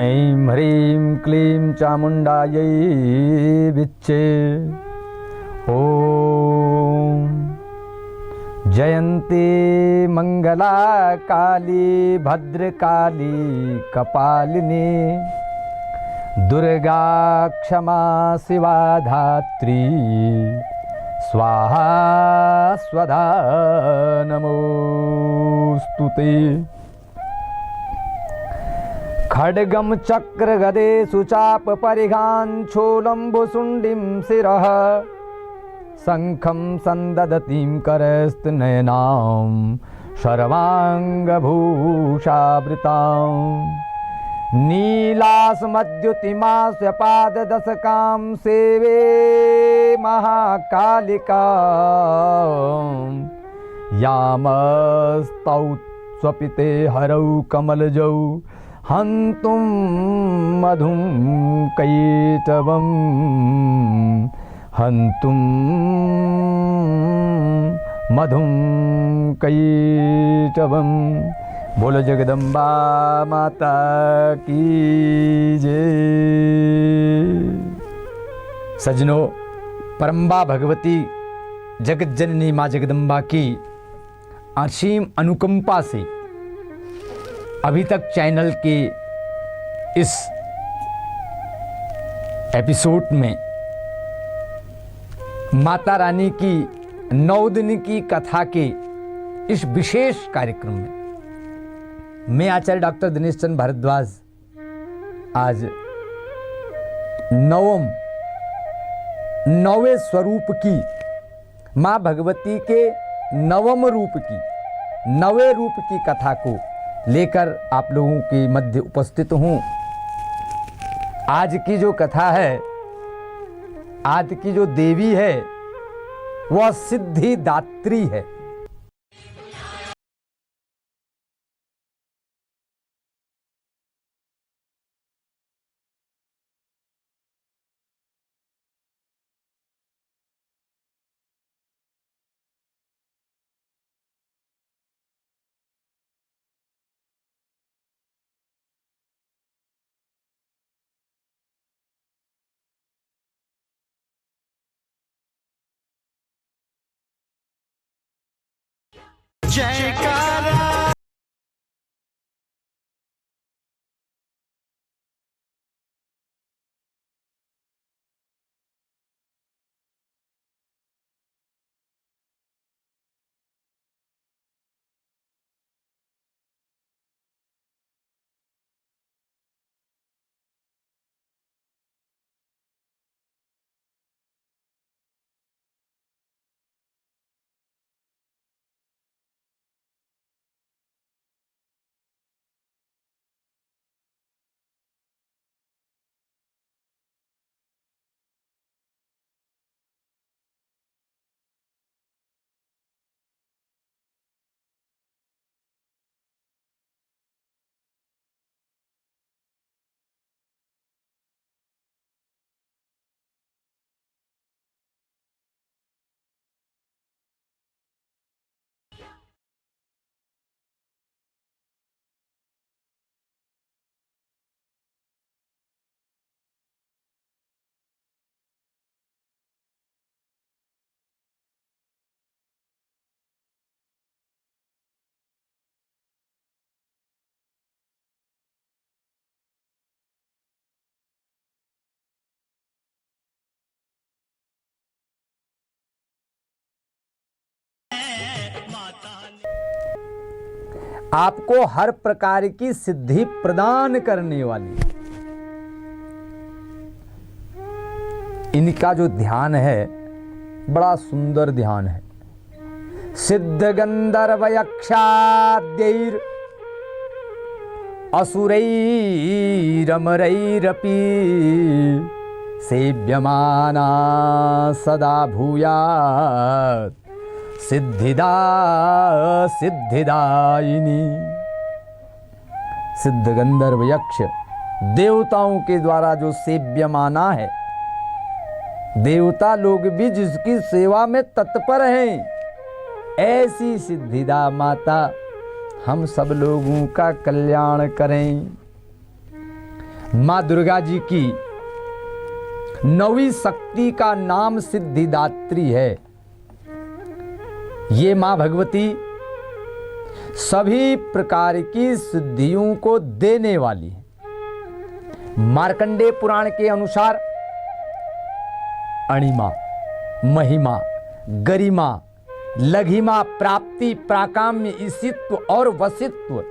ऐं ह्रीं क्लीं चामुण्डायै विच्चे। ॐ जयन्ती मंगला काली भद्रकाली कपालिनी दुर्गा क्षमा शिवा धात्री स्वाहा स्वधा नमोस्तुते। खड्गं चक्र गदे सुचाप परिघान् छोलम्बुशुण्डिं शिरः शङ्खं सन्ददतीं करस्तनयनां सर्वाङ्गभूषावृतां नीलासमद्युतिमास्य पाददशकां सेवे महाकालिकां यामस्तौ स्वपिते हरौ कमलजौ हन्तुं मधुं कैटवम् हन्तुं मधुं कैटवम्। बोलो जगदम्बा माता की जय। सजनों, परम्बा भगवती जगत जननी माँ जगदम्बा की असीम अनुकंपा से अभी तक चैनल के इस एपिसोड में माता रानी की 9 दिन की कथा के इस विशेष कार्यक्रम में मैं आचार्य डॉक्टर दिनेश चंद्र भारद्वाज आज नौवें स्वरूप की माँ भगवती के नवम रूप की नवे रूप की कथा को लेकर आप लोगों के मध्य उपस्थित हूँ। आज की जो कथा है, आज की जो देवी है वह सिद्धिदात्री है। जयकारा। आपको हर प्रकार की सिद्धि प्रदान करने वाली इनका जो ध्यान है बड़ा सुंदर ध्यान है। सिद्ध गंधर्व यक्षाद्यैर असुरैरमरैरपि सेव्यमाना सदा भूयात् सिद्धिदा सिद्धिदायिनी। सिद्ध गंधर्व यक्ष देवताओं के द्वारा जो सेव्यमाना है, देवता लोग भी जिसकी सेवा में तत्पर हैं, ऐसी सिद्धिदा माता हम सब लोगों का कल्याण करें। माँ दुर्गा जी की नवी शक्ति का नाम सिद्धिदात्री है। ये माँ भगवती सभी प्रकार की सिद्धियों को देने वाली है। मार्कंडेय पुराण के अनुसार अणिमा, महिमा, गरिमा, लघिमा, प्राप्ति, प्राकाम्य, ईशित्व और वशित्व,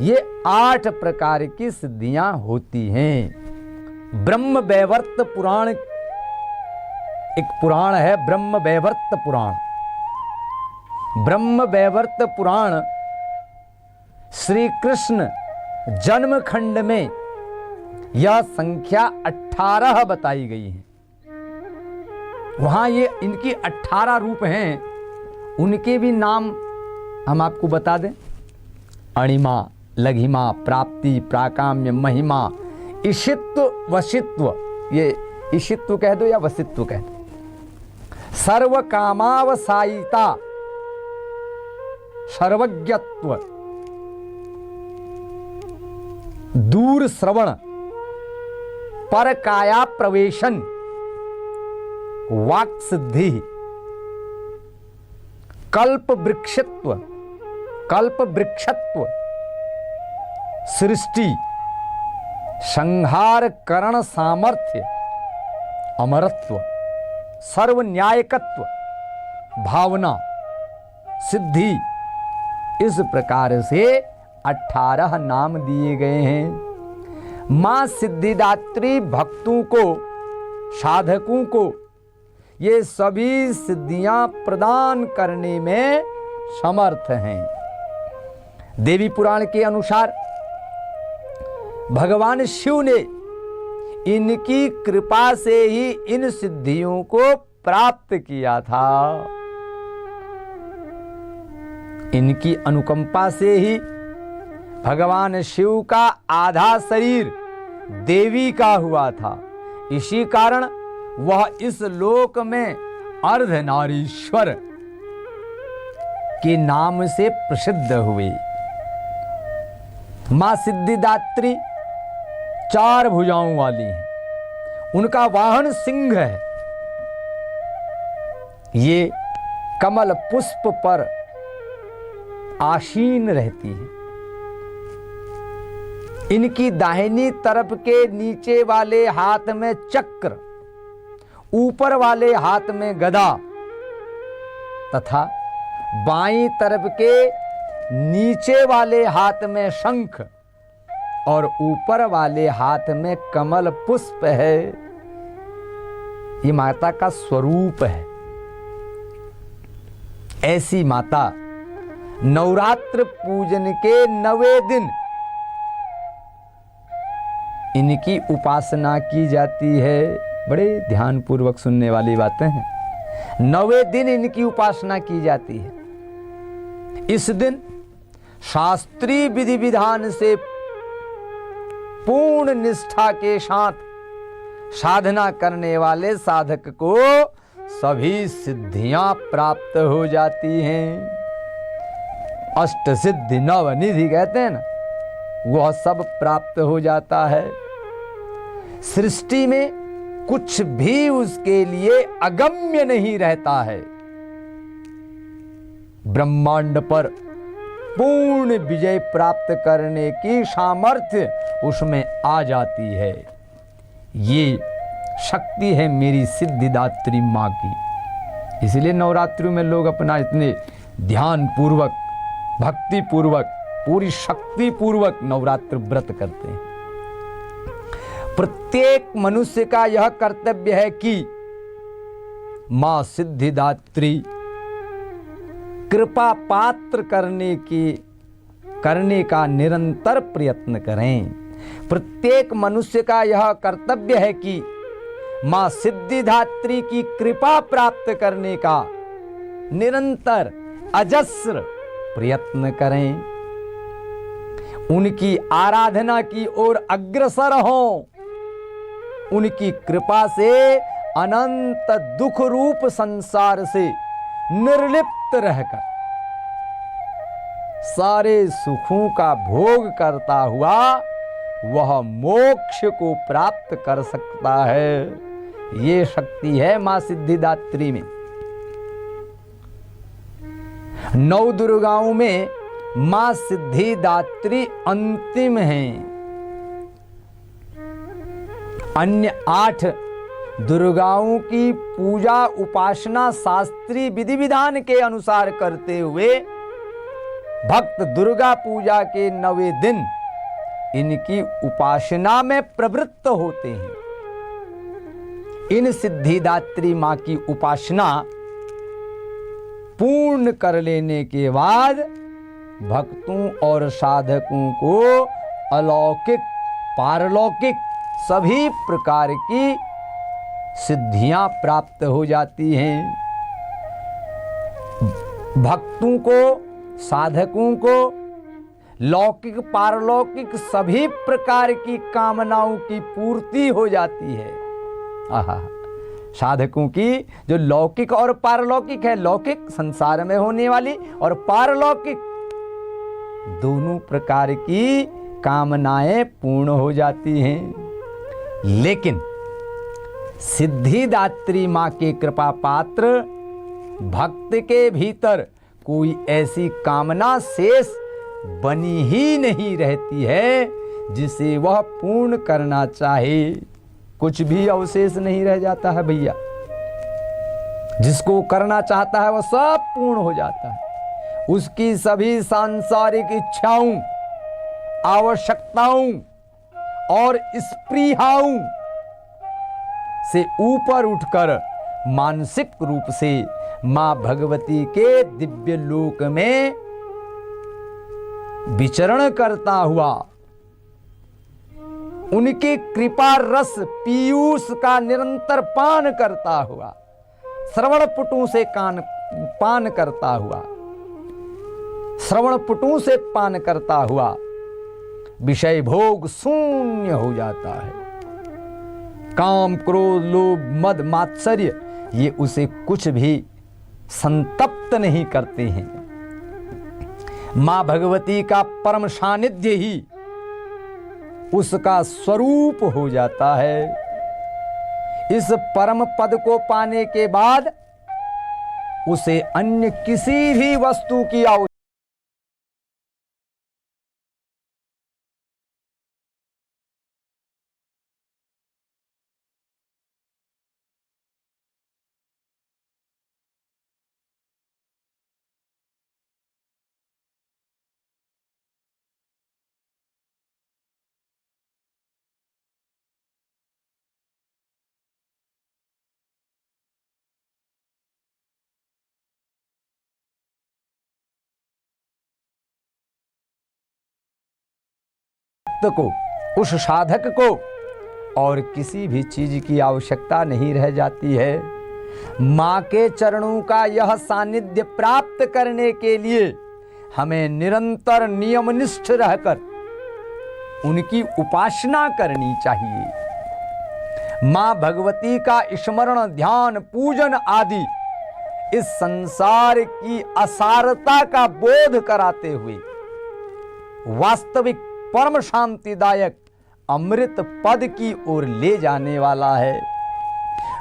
ये 8 प्रकार की सिद्धियां होती हैं। ब्रह्म वैवर्त पुराण एक पुराण है, ब्रह्म वैवर्त पुराण। ब्रह्म वैवर्त पुराण श्री कृष्ण जन्मखंड में यह संख्या 18 बताई गई है। वहां ये इनकी 18 रूप हैं, उनके भी नाम हम आपको बता दें। अणिमा, लघिमा, प्राप्ति, प्राकाम्य, महिमा, ईशित्व, वशित्व, ये ईशित्व कह दो या वशित्व कह दो। सर्व कामावसायिता, सर्वज्ञत्व, दूर श्रवण, पर काया प्रवेशन, वाक सिद्धि, कल्प वृक्षत्व, कल्प वृक्षत्व, सृष्टि, संहार करण सामर्थ्य, अमरत्व, सर्व न्यायकत्व, भावना, सिद्धि, इस प्रकार से 18 नाम दिए गए हैं। मां सिद्धिदात्री भक्तों को, साधकों को ये सभी सिद्धियां प्रदान करने में समर्थ हैं। देवी पुराण के अनुसार भगवान शिव ने इनकी कृपा से ही इन सिद्धियों को प्राप्त किया था। इनकी अनुकंपा से ही भगवान शिव का आधा शरीर देवी का हुआ था। इसी कारण वह इस लोक में अर्धनारीश्वर के नाम से प्रसिद्ध हुए। मां सिद्धिदात्री 4 भुजाओं वाली हैं। उनका वाहन सिंह है। ये कमल पुष्प पर आसीन रहती है। इनकी दाहिनी तरफ के नीचे वाले हाथ में चक्र, ऊपर वाले हाथ में गदा तथा बाईं तरफ के नीचे वाले हाथ में शंख और ऊपर वाले हाथ में कमल पुष्प है। ये माता का स्वरूप है। ऐसी माता नवरात्र पूजन के 9वें दिन इनकी उपासना की जाती है। बड़े ध्यान पूर्वक सुनने वाली बातें हैं। 9वें दिन इनकी उपासना की जाती है। इस दिन शास्त्रीय विधि विधान से पूर्ण निष्ठा के साथ साधना करने वाले साधक को सभी सिद्धियां प्राप्त हो जाती हैं। अष्ट सिद्धि नवनिधि कहते हैं ना, वह सब प्राप्त हो जाता है। सृष्टि में कुछ भी उसके लिए अगम्य नहीं रहता है। ब्रह्मांड पर पूर्ण विजय प्राप्त करने की सामर्थ्य उसमें आ जाती है। ये शक्ति है मेरी सिद्धिदात्री मां की। इसलिए नवरात्रि में लोग अपना इतने ध्यान पूर्वक, भक्ति पूर्वक, पूरी शक्ति पूर्वक नवरात्र व्रत करते हैं। प्रत्येक मनुष्य का यह कर्तव्य है कि मां सिद्धिदात्री कृपा पात्र करने का निरंतर प्रयत्न करें। प्रत्येक मनुष्य का यह कर्तव्य है कि मां सिद्धिदात्री की कृपा प्राप्त करने का निरंतर अजस्र प्रयत्न करें। उनकी आराधना की ओर अग्रसर हों। उनकी कृपा से अनंत दुख रूप संसार से निर्लिप्त रहकर सारे सुखों का भोग करता हुआ वह मोक्ष को प्राप्त कर सकता है। ये शक्ति है मां सिद्धिदात्री में। 9 दुर्गाओं में मां सिद्धिदात्री अंतिम है। अन्य 8 दुर्गाओं की पूजा उपासना शास्त्रीय विधि विधान के अनुसार करते हुए भक्त दुर्गा पूजा के 9वें दिन इनकी उपासना में प्रवृत्त होते हैं। इन सिद्धिदात्री मां की उपासना पूर्ण कर लेने के बाद भक्तों और साधकों को अलौकिक पारलौकिक सभी प्रकार की सिद्धियां प्राप्त हो जाती हैं। भक्तों को साधकों को लौकिक पारलौकिक सभी प्रकार की कामनाओं की पूर्ति हो जाती है। आहा, साधकों की जो लौकिक और पारलौकिक है, लौकिक संसार में होने वाली और पारलौकिक दोनों प्रकार की कामनाएं पूर्ण हो जाती हैं। लेकिन सिद्धिदात्री मां के कृपा पात्र भक्त के भीतर कोई ऐसी कामना शेष बनी ही नहीं रहती है जिसे वह पूर्ण करना चाहे। कुछ भी अवशेष नहीं रह जाता है भैया। जिसको करना चाहता है वह सब पूर्ण हो जाता है। उसकी सभी सांसारिक इच्छाओं, आवश्यकताओं और स्पृहाओं से ऊपर उठकर मानसिक रूप से मां भगवती के दिव्य लोक में विचरण करता हुआ, उनके कृपा रस पीयूष का निरंतर पान करता हुआ, श्रवण पुटों से पान करता हुआ, श्रवण पुटों से पान करता हुआ विषय भोग शून्य हो जाता है। काम क्रोध लोभ मद मात्सर्य ये उसे कुछ भी संतप्त नहीं करते हैं। मां भगवती का परम सानिध्य ही उसका स्वरूप हो जाता है। इस परम पद को पाने के बाद उसे अन्य किसी भी वस्तु की आवश्यकता को, उस साधक को और किसी भी चीज की आवश्यकता नहीं रह जाती है। मां के चरणों का यह सानिध्य प्राप्त करने के लिए हमें निरंतर नियमनिष्ठ रहकर उनकी उपासना करनी चाहिए। मां भगवती का स्मरण ध्यान पूजन आदि इस संसार की असारता का बोध कराते हुए वास्तविक परम शांतिदायक अमृत पद की ओर ले जाने वाला है,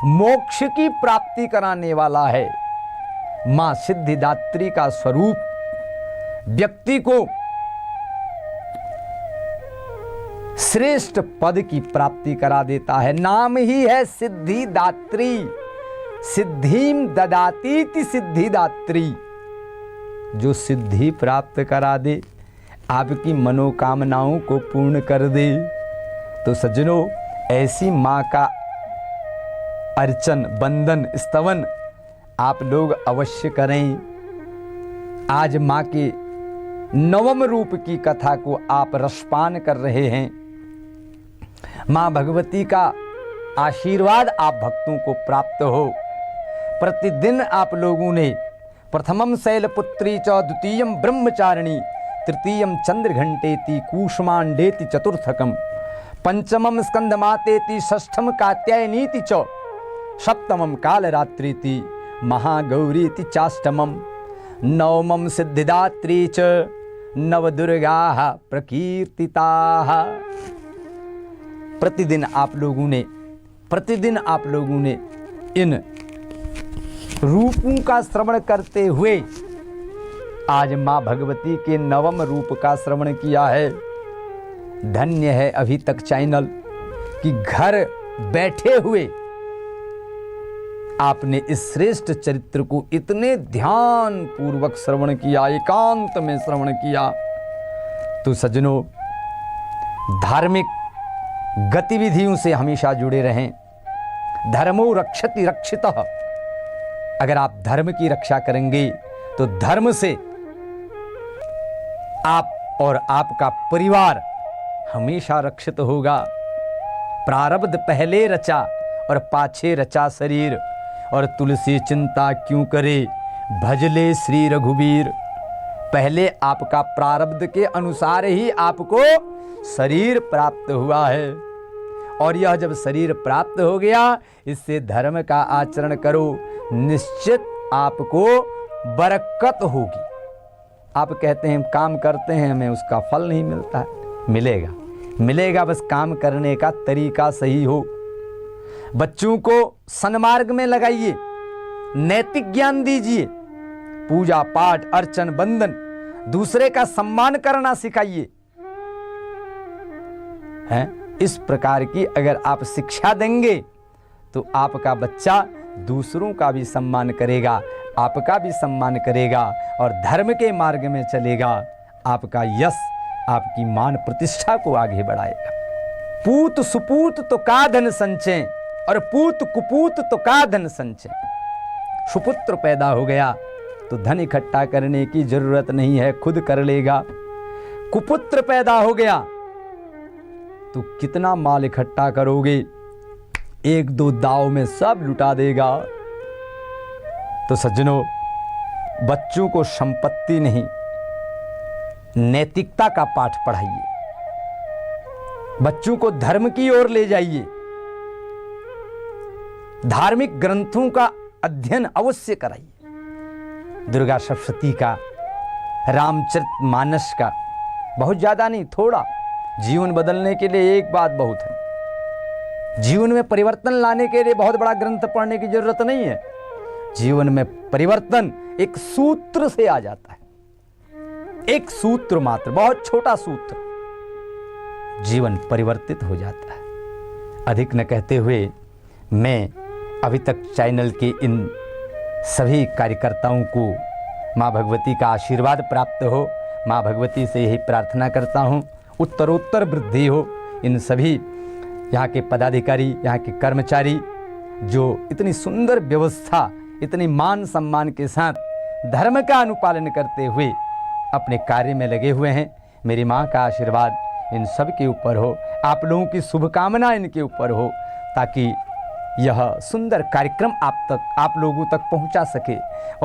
मोक्ष की प्राप्ति कराने वाला है। मां सिद्धिदात्री का स्वरूप व्यक्ति को श्रेष्ठ पद की प्राप्ति करा देता है। नाम ही है सिद्धिदात्री, सिद्धिम ददातीति सिद्धिदात्री। जो सिद्धि प्राप्त करा दे, आपकी मनोकामनाओं को पूर्ण कर दे। तो सज्जनों, ऐसी मां का अर्चन बंदन स्तवन आप लोग अवश्य करें। आज मां के 9वें रूप की कथा को आप रसपान कर रहे हैं। मां भगवती का आशीर्वाद आप भक्तों को प्राप्त हो। प्रतिदिन आप लोगों ने प्रथमम शैलपुत्री च द्वितीयम ब्रह्मचारिणी तृतीयम चंद्रघंटेति कूष्मांडेति चतुर्थकम पंचमम स्कंदमातेति षष्ठम कात्यायनीति च सप्तमम कालरात्रीति महागौरीति चाष्टमम नवमम सिद्धिदात्री च नवदुर्गाः प्रकीर्तिताः। प्रतिदिन आप लोगों ने इन रूपों का श्रवण करते हुए आज माँ भगवती के नवम रूप का श्रवण किया है। धन्य है अभी तक चैनल कि घर बैठे हुए आपने इस श्रेष्ठ चरित्र को इतने ध्यान पूर्वक श्रवण किया, एकांत में श्रवण किया। तो सज्जनों, धार्मिक गतिविधियों से हमेशा जुड़े रहें। धर्मो रक्षति रक्षितः। अगर आप धर्म की रक्षा करेंगे तो धर्म से आप और आपका परिवार हमेशा रक्षित होगा। प्रारब्ध पहले रचा और पाछे रचा शरीर, और तुलसी चिंता क्यों करे भजले श्री रघुवीर। पहले आपका प्रारब्ध के अनुसार ही आपको शरीर प्राप्त हुआ है, और यह जब शरीर प्राप्त हो गया, इससे धर्म का आचरण करो, निश्चित आपको बरकत होगी। आप कहते हैं काम करते हैं, हमें उसका फल नहीं मिलता है। मिलेगा, बस काम करने का तरीका सही हो। बच्चों को सन्मार्ग में लगाइए, नैतिक ज्ञान दीजिए, पूजा पाठ अर्चन बंदन, दूसरे का सम्मान करना सिखाइए। हैं, इस प्रकार की अगर आप शिक्षा देंगे तो आपका बच्चा दूसरों का भी सम्मान करेगा, आपका भी सम्मान करेगा और धर्म के मार्ग में चलेगा। आपका यश आपकी मान प्रतिष्ठा को आगे बढ़ाएगा। पूत सुपूत तो का धन संचय, और पूत कुपूत तो का धन संचय। सुपुत्र पैदा हो गया तो धन इकट्ठा करने की जरूरत नहीं है, खुद कर लेगा। कुपुत्र पैदा हो गया तो कितना माल इकट्ठा करोगे, एक दो दाव में सब लुटा देगा। तो सज्जनों, बच्चों को संपत्ति नहीं, नैतिकता का पाठ पढ़ाइए। बच्चों को धर्म की ओर ले जाइए। धार्मिक ग्रंथों का अध्ययन अवश्य कराइए। दुर्गा सप्तशती का, रामचरितमानस का, बहुत ज्यादा नहीं, थोड़ा। जीवन बदलने के लिए एक बात बहुत है। जीवन में परिवर्तन लाने के लिए बहुत बड़ा ग्रंथ पढ़ने की जरूरत नहीं है। जीवन में परिवर्तन एक सूत्र से आ जाता है, एक सूत्र मात्र, बहुत छोटा सूत्र, जीवन परिवर्तित हो जाता है। अधिक न कहते हुए मैं अभी तक चैनल के इन सभी कार्यकर्ताओं को माँ भगवती का आशीर्वाद प्राप्त हो, माँ भगवती से यही प्रार्थना करता हूँ, उत्तरोत्तर वृद्धि हो। इन सभी यहाँ के पदाधिकारी, यहाँ के कर्मचारी जो इतनी सुंदर व्यवस्था, इतनी मान सम्मान के साथ धर्म का अनुपालन करते हुए अपने कार्य में लगे हुए हैं, मेरी माँ का आशीर्वाद इन सब के ऊपर हो, आप लोगों की शुभकामना इनके ऊपर हो, ताकि यह सुंदर कार्यक्रम आप लोगों तक पहुंचा सके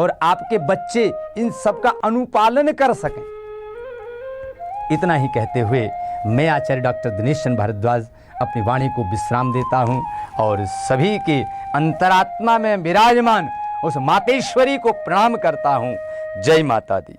और आपके बच्चे इन सब का अनुपालन कर सकें। इतना ही कहते हुए मैं आचार्य डॉक्टर दिनेश चंद्र भारद्वाज अपनी वाणी को विश्राम देता हूं और सभी के अंतरात्मा में विराजमान उस मातेश्वरी को प्रणाम करता हूं। जय माता दी।